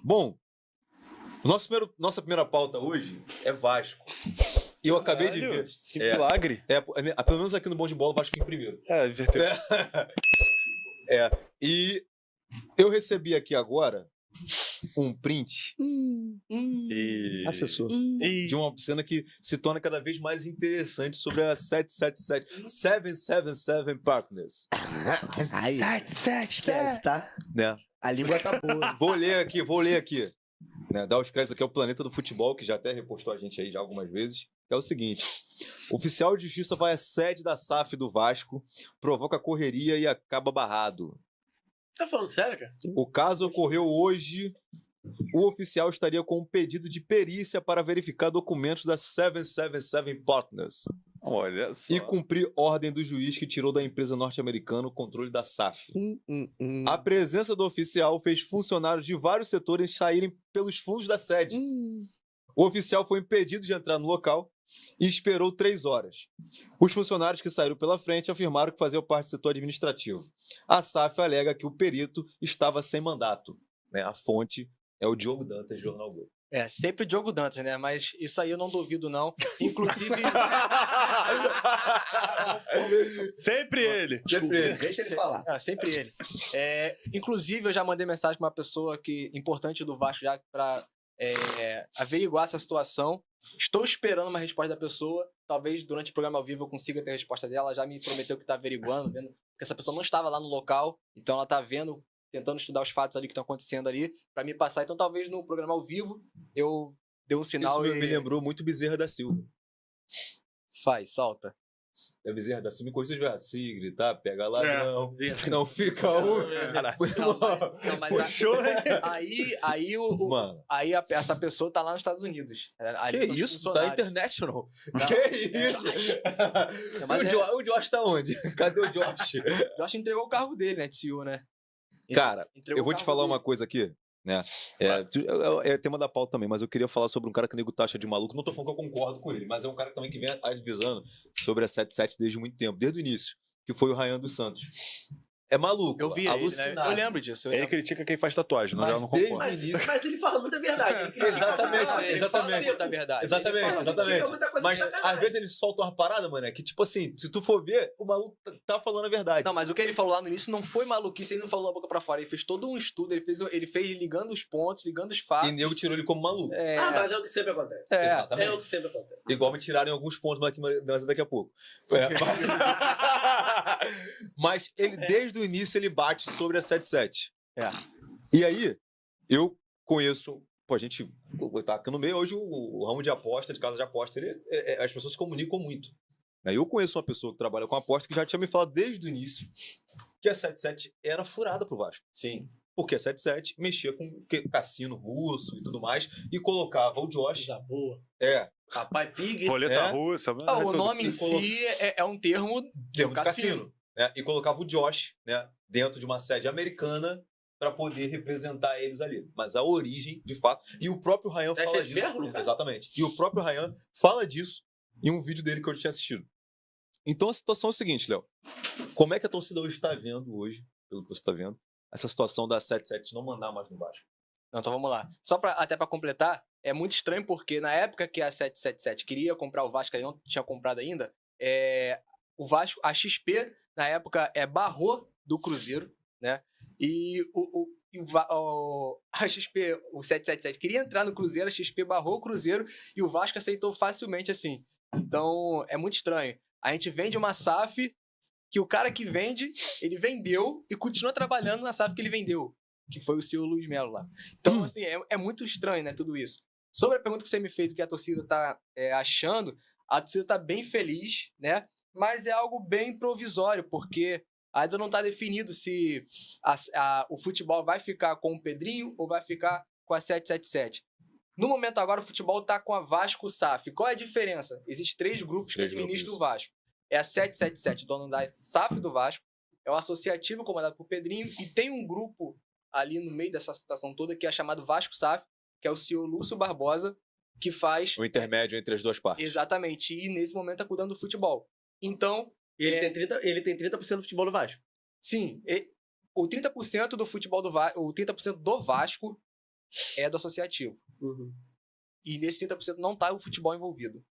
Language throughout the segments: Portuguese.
Bom, nossa primeira pauta hoje é Vasco. E eu acabei de ver. Que milagre. Pelo menos aqui no Bom de Bola, o Vasco fica em primeiro. Inverteu. E eu recebi aqui agora um print Assessor. de uma cena que se torna cada vez mais interessante sobre a 777 Partners. Aí, esquece, tá? Né? A língua tá boa. Vou ler aqui. Né? Dar os créditos aqui ao Planeta do Futebol, que já até repostou a gente aí já algumas vezes. Que é o seguinte: oficial de justiça vai à sede da SAF do Vasco, provoca correria e acaba barrado. Tá falando sério, cara? O caso ocorreu hoje. O oficial estaria com um pedido de perícia para verificar documentos da 777 Partners Olha só. e cumprir ordem do juiz que tirou da empresa norte-americana o controle da SAF. A presença do oficial fez funcionários de vários setores saírem pelos fundos da sede. O oficial foi impedido de entrar no local e esperou 3 horas. Os funcionários que saíram pela frente afirmaram que faziam parte do setor administrativo. A SAF alega que o perito estava sem mandato. Né? A fonte é o Diogo Dantas, Jornal Globo. Sempre o Diogo Dantas, né? Mas isso aí eu não duvido, não. Inclusive... Sempre ele. Deixa ele falar. Sempre ele. Inclusive, eu já mandei mensagem para uma pessoa importante do Vasco já para averiguar essa situação. Estou esperando uma resposta da pessoa. Talvez durante o programa ao vivo eu consiga ter a resposta dela. Ela já me prometeu que está averiguando, vendo que essa pessoa não estava lá no local. Então ela está vendo, tentando estudar os fatos ali que estão acontecendo ali para me passar. Então talvez no programa ao vivo eu dê um sinal. Isso me lembrou muito Bezerra da Silva. Solta. É Bezerra da Silva, me corrija se estiver assim, gritar, pega ladrão, Bezerra. não fica um... Não, mas Puxou, aí essa pessoa tá lá nos Estados Unidos. Que isso? Tá international. Que isso? Não, mas o Josh tá onde? Cadê o Josh? O Josh entregou o cargo dele, né, de CEO, né? Cara, Entregou eu vou o te cargo falar dele. uma coisa aqui, né? É tema da pauta também, mas eu queria falar sobre um cara que o nego taxa de maluco. Não tô falando que eu concordo com ele, mas é um cara também que vem avisando sobre a 77 desde muito tempo, desde o início, que foi o Ryan dos Santos. É maluco, Eu vi ele, né? alucinado. Eu lembro disso. Ele critica quem faz tatuagem, não, Mas eu não desde concordo. o início... Mas ele fala muita verdade. Exatamente. Da verdade. Exatamente. Mas às vezes ele solta uma parada, mano, que tipo assim, se tu for ver, o maluco tá falando a verdade. Não, mas o que ele falou lá no início não foi maluquice, ele não falou da boca pra fora. Ele fez todo um estudo, ele fez ligando os pontos, ligando os fatos. E nego tirou ele como maluco. Mas é o que sempre acontece. Exatamente. É o que sempre acontece. Igual me tiraram em alguns pontos mas daqui a pouco. Mas ele, desde o início, ele bate sobre a 77. E aí, eu conheço... Pô, a gente tá aqui no meio. Hoje o ramo de aposta, de casa de aposta, as pessoas se comunicam muito. Eu conheço uma pessoa que trabalha com aposta que já tinha me falado desde o início que a 77 era furada pro Vasco. Sim. Porque a 77 mexia com cassino russo e tudo mais e colocava o Josh... Já boa. Papai Pig. Roleta russa. O nome em si é um termo de cassino. E colocava o Josh, né, dentro de uma sede americana para poder representar eles ali. Mas a origem, de fato... E o próprio Ryan fala disso. Ferro, exatamente. E o próprio Ryan fala disso em um vídeo dele que eu tinha assistido. Então a situação é o seguinte, Léo. Como é que a torcida hoje está vendo hoje, pelo que você está vendo, essa situação da 77 não mandar mais no Vasco? Então vamos lá. Até para completar, é muito estranho porque na época que a 777 queria comprar o Vasco, ele não tinha comprado ainda, o Vasco, a XP, na época, barrou do Cruzeiro, né? E a XP, o 777, queria entrar no Cruzeiro, a XP barrou o Cruzeiro e o Vasco aceitou facilmente assim. Então, é muito estranho. A gente vende uma SAF que o cara que vende, ele vendeu e continua trabalhando na SAF que ele vendeu, que foi o senhor Luiz Melo lá. Então, assim, é muito estranho, né, tudo isso. Sobre a pergunta que você me fez, o que a torcida tá achando, a torcida tá bem feliz, né? Mas é algo bem provisório, porque ainda não tá definido se o futebol vai ficar com o Pedrinho ou vai ficar com a 777. No momento agora, o futebol tá com a Vasco SAF. Qual é a diferença? Existem 3 grupos que administram o Vasco. É a 777, dono da SAF do Vasco, é o associativo comandado por Pedrinho, e tem um grupo ali no meio dessa situação toda que é chamado Vasco SAF, que é o senhor Lúcio Barbosa, que faz... O intermédio entre as duas partes. Exatamente, e nesse momento tá cuidando do futebol. Então... Ele tem 30% do futebol do Vasco. Sim, o 30% do futebol do Vasco, o 30% do Vasco é do associativo. Uhum. E nesse 30% não tá o futebol envolvido.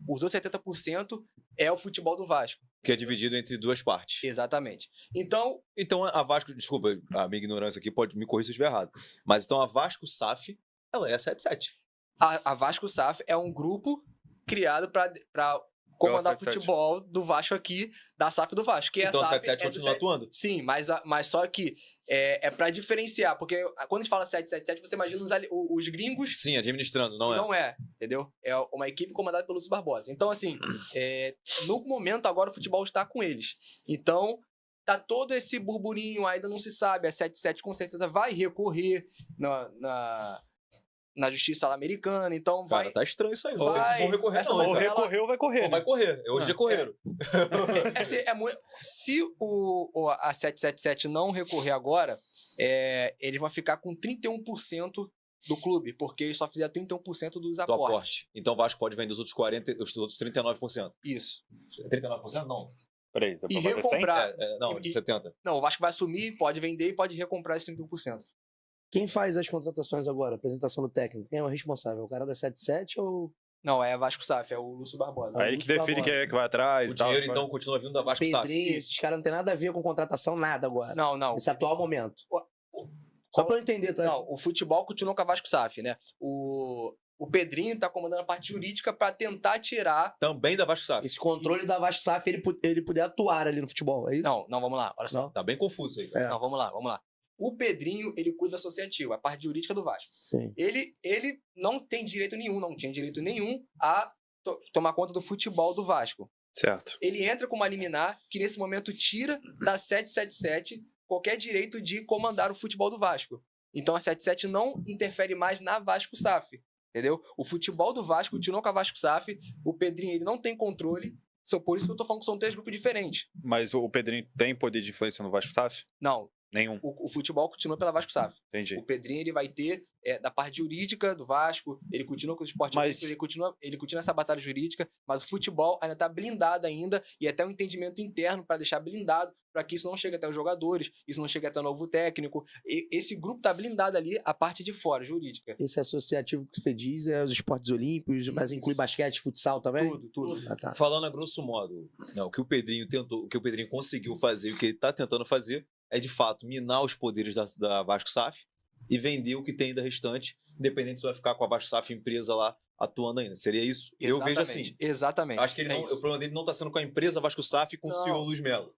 Os outros 70% é o futebol do Vasco. Que é dividido entre duas partes. Exatamente. Então, Então a Vasco, desculpa, a minha ignorância aqui pode me corrigir se eu estiver errado. Mas então a Vasco SAF, ela é a 77. a Vasco SAF é um grupo criado para comandar o 77. futebol do Vasco aqui, da SAF do Vasco. Que Então a SAF 77 é do continua atuando? Sim, mas só que é para diferenciar, porque quando a gente fala 777, você imagina os gringos. Sim, administrando, não é? Não é, entendeu? É uma equipe comandada pelo Lúcio Barbosa. Então, assim, no momento agora o futebol está com eles. Então, tá todo esse burburinho, ainda não se sabe. A 77 com certeza vai recorrer na justiça lá americana, então vai... Cara, tá estranho isso aí. Não vai- sei se vão recorrer essa não, novela- Ou hein, cara. recorrer ou vai correr. Não, né? vai correr. Hoje já correram. Se a 777 não recorrer agora, eles vão ficar com 31% do clube, porque eles só fizeram 31% dos Do aportes. aporte. Então o Vasco pode vender os outros 40, os outros 39%. Isso. 39% não. Peraí, você E vai ver 100? recomprar. Não, de 70. Não, o Vasco vai assumir, pode vender e pode recomprar esses 31%. Quem faz as contratações agora? Apresentação do técnico? Quem é o responsável? O cara da 77 ou Não, é Vasco SAF, é o Lúcio Barbosa. Aí ele que define quem é que vai atrás O e tal. dinheiro então continua vindo da Vasco SAF. Pedrinho? Esses caras não tem nada a ver com contratação, nada agora. Não, não. Nesse atual momento. o- Só pra eu entender, tá? Não, o futebol continua com a Vasco SAF, né? O Pedrinho tá comandando a parte jurídica pra tentar tirar... Também da Vasco SAF. Esse controle da Vasco SAF, ele puder atuar ali no futebol, é isso? Não, vamos lá, olha só. Não? Tá bem confuso aí. É. Não, vamos lá. O Pedrinho, ele cuida associativo, a parte jurídica do Vasco. Sim. Ele não tem direito nenhum, não tinha direito nenhum a tomar conta do futebol do Vasco. Certo. Ele entra com uma liminar que nesse momento tira da 777 qualquer direito de comandar o futebol do Vasco. Então a 77 não interfere mais na Vasco SAF, entendeu? O futebol do Vasco continua com a Vasco SAF, o Pedrinho ele não tem controle, por isso que eu tô falando que são 3 grupos diferentes. Mas o Pedrinho tem poder de influência no Vasco SAF? Não, Nenhum. o futebol continua pela Vasco SAF. Entendi. O Pedrinho ele vai ter da parte jurídica do Vasco, ele continua com o esporte, Mas- ele continua essa batalha jurídica, mas o futebol ainda está blindado ainda e até um entendimento interno para deixar blindado, para que isso não chegue até os jogadores, isso não chegue até o novo técnico. Esse grupo tá blindado ali, a parte de fora, jurídica. Esse associativo que você diz é os esportes olímpicos, mas inclui basquete, futsal também? Tudo. Ah, tá. Falando a grosso modo, o que o Pedrinho tentou, o que o Pedrinho conseguiu fazer, e o que ele tá tentando fazer é de fato minar os poderes da Vasco SAF e vender o que tem da restante, independente se vai ficar com a Vasco SAF empresa lá atuando ainda. Seria isso? Eu vejo assim. Exatamente. Acho que ele não, o problema dele não tá sendo com a empresa Vasco SAF e com o Não. CEO Luiz Melo.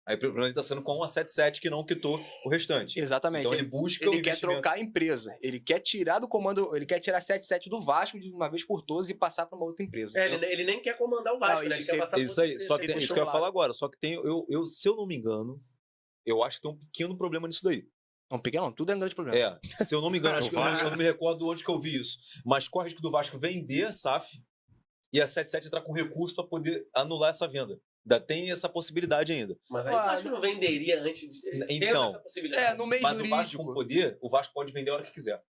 Aí o problema dele tá sendo com a 77 que não quitou o restante. Exatamente. Então ele busca o Ele quer investimento. trocar a empresa. Ele quer tirar do comando, ele quer tirar a 77 do Vasco de uma vez por todas e passar para uma outra empresa. Ele nem quer comandar o Vasco, Não, né? Ele isso quer aí- passar Isso por aí, só que ele tem, isso deixou que eu ia lá. falar agora, só que tem, se eu não me engano, eu acho que tem um pequeno problema nisso daí. Não, pequeno não, tudo é um grande problema. Se eu não me engano, acho que eu não me recordo onde que eu vi isso, mas corre o risco do Vasco vender a SAF e a 77 entrar com recurso para poder anular essa venda. Ainda tem essa possibilidade ainda. Mas aí o Vasco não venderia antes de... Tendo Então, essa possibilidade. No meio Mas o Vasco jurídico. com poder, o Vasco pode vender a hora que quiser.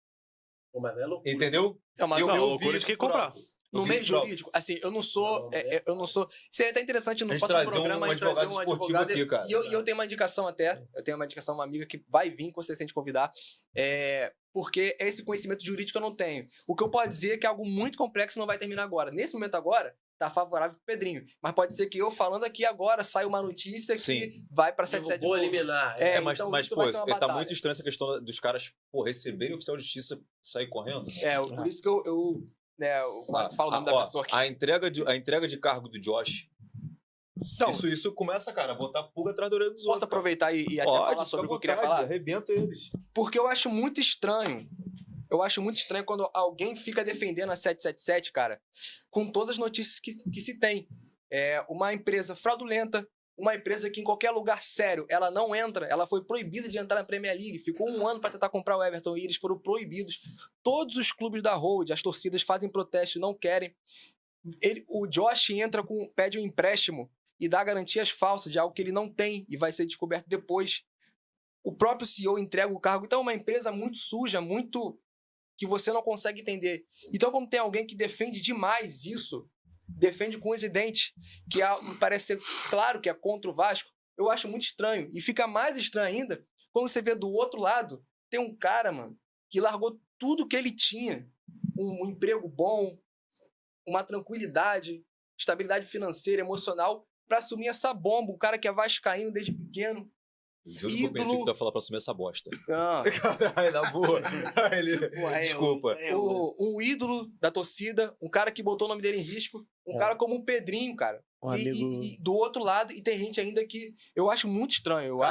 Pô, mas é loucura. Entendeu? Não, mas eu não, vi loucura isso de quem por comprar. alto. no Eu vi meio isso por alto. jurídico, assim, eu não sou. Não, Eu não sou. Seria até interessante no A gente próximo trazer programa um a gente trazer advogado um esportivo advogado. aqui, cara. E eu tenho uma indicação até. Eu tenho uma indicação, uma amiga que vai vir, com certeza, a gente convidar. Porque esse conhecimento jurídico eu não tenho. O que eu posso dizer é que é algo muito complexo e não vai terminar agora. Nesse momento agora, tá favorável pro Pedrinho. Mas pode ser que eu falando aqui agora saia uma notícia que Sim. vai pra 77 de Vou novo. eliminar. Mas, então mas isso pô, vai ser uma tá batalha. muito estranho essa questão dos caras, receberem o oficial de justiça e sair correndo. Por isso que eu quase falo o nome da pessoa aqui. A entrega de cargo do Josh, Então, isso começa, cara, a botar pulga atrás da orelha dos posso outros. cara. aproveitar e até Pode, falar sobre o que eu fica à queria vontade, falar? arrebenta eles. Porque eu acho muito estranho. Eu acho muito estranho quando alguém fica defendendo a 777, cara, com todas as notícias que se tem. Uma empresa fraudulenta, uma empresa que em qualquer lugar sério ela não entra, ela foi proibida de entrar na Premier League, ficou 1 ano para tentar comprar o Everton e eles foram proibidos. Todos os clubes da Road, as torcidas fazem protesto, não querem. O Josh pede um empréstimo e dá garantias falsas de algo que ele não tem e vai ser descoberto depois. O próprio CEO entrega o cargo. Então é uma empresa muito suja, muito que você não consegue entender. Então quando tem alguém que defende demais isso, defende com os dentes, que parece ser claro que é contra o Vasco, eu acho muito estranho. E fica mais estranho ainda quando você vê do outro lado, tem um cara, mano, que largou tudo que ele tinha, um emprego bom, uma tranquilidade, estabilidade financeira, emocional, pra assumir essa bomba. Um cara que é vascaíno desde pequeno. Juro que eu pensei que tu ia falar pra assumir essa bosta. Ah, Caralho, na boa. Desculpa. um ídolo da torcida, um cara que botou o nome dele em risco, um cara como o Pedrinho, cara. Um amigo... E do outro lado, e tem gente ainda que eu acho muito estranho. Eu acho